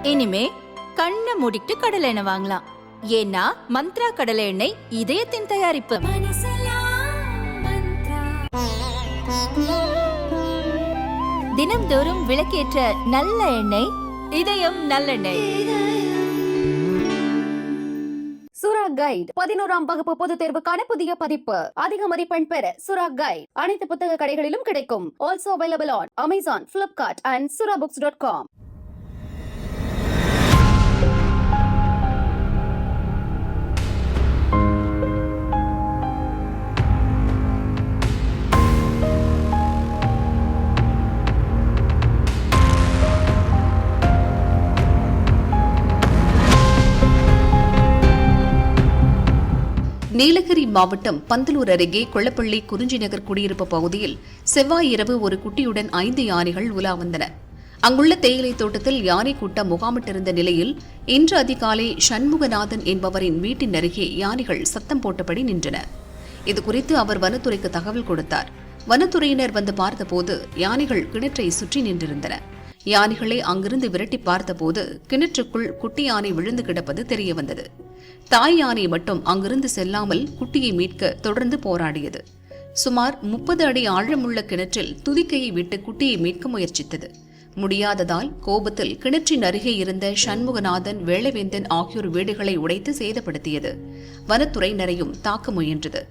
இனிமே கண்ணை மூடிட்டு கடலை எண்ணெய் வாங்கலாம். ஏன்னா மந்த்ரா கடலை எண்ணெய் இதயத்தின் தயாரிப்பு. தினம்தோறும் விளக்கேற்ற நல்ல எண்ணெய் இதயம் நல்லெண்ணெய். சுரா கைட் 11ஆம் வகுப்பு பொதுத் தேர்வுக்கான புதிய பதிப்பு. அதிக மதிப்பெண் பெற சுரா கைட் அனைத்து புத்தக கடைகளிலும் கிடைக்கும். Also available on Amazon, Flipkart and surabooks.com. Nilgiri மாவட்டம் பந்தலூர் அருகே கொள்ளப்பள்ளி குறிஞ்சி நகர் குடியிருப்பு பகுதியில் செவ்வாய் இரவு ஒரு குட்டியுடன் 5 யானைகள் உலா வந்தன. அங்குள்ள தேயிலை தோட்டத்தில் யானை கூட்டம் முகாமிட்டிருந்த நிலையில் இன்று அதிகாலை சண்முகநாதன் என்பவரின் வீட்டின் அருகே யானைகள் சத்தம் போட்டபடி நின்றன. இதுகுறித்து அவர் வனத்துறைக்கு தகவல் கொடுத்தார். வனத்துறையினர் வந்து பார்த்தபோது யானைகள் கிணற்றை சுற்றி நின்றிருந்தன. யானைகளை அங்கிருந்து விரட்டி பார்த்தபோது கிணற்றுக்குள் குட்டி யானை விழுந்து கிடப்பது தெரியவந்தது. தாய் யானை மட்டும் அங்கிருந்து செல்லாமல் குட்டியை மீட்க தொடர்ந்து போராடியது. சுமார் 30 அடி ஆழமுள்ள கிணற்றில் துதிக்கையை விட்டு குட்டியை மீட்க முயற்சித்தது. முடியாததால் கோபத்தில் கிணற்றின் அருகே இருந்த சண்முகநாதன், வேளவேந்தன் ஆகியோர் வீடுகளை உடைத்து சேதப்படுத்தியது. வனத்துறையினரையும் தாக்க முயன்றது.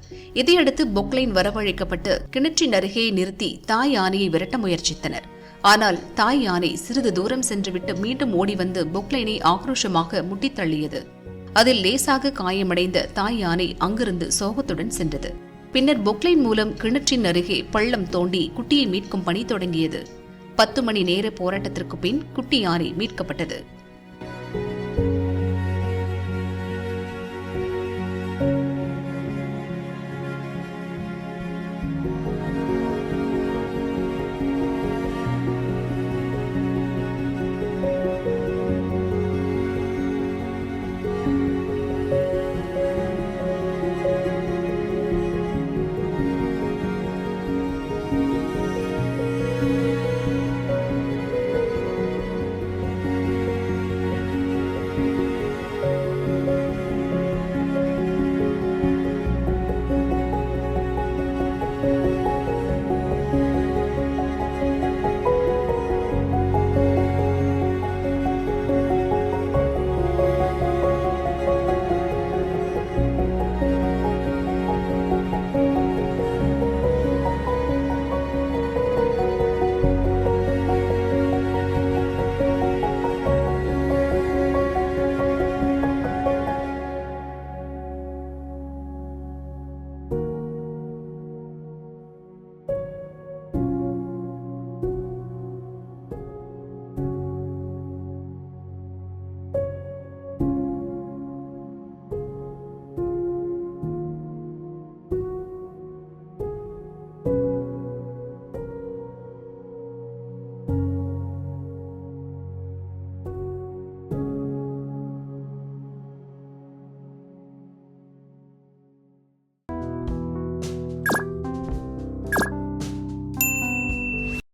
இதையடுத்து பொக்லைன் வரவழைக்கப்பட்டு கிணற்றின் அருகே நிறுத்தி தாய் யானையை விரட்ட முயற்சித்தனர். ஆனால் தாய் யானை சிறிது தூரம் சென்றுவிட்டு மீண்டும் ஓடி வந்து பொக்லைனை ஆக்ரோஷமாக முட்டித் தள்ளியது. அதில் லேசாக காயமடைந்த தாய் யானை அங்கிருந்து சோகத்துடன் சென்றது. பின்னர் பொக்லைன் மூலம் கிணற்றின் அருகே பள்ளம் தோண்டி குட்டியை மீட்கும் பணி தொடங்கியது. 10 மணி நேர போராட்டத்திற்கு பின் குட்டி யானை மீட்கப்பட்டது.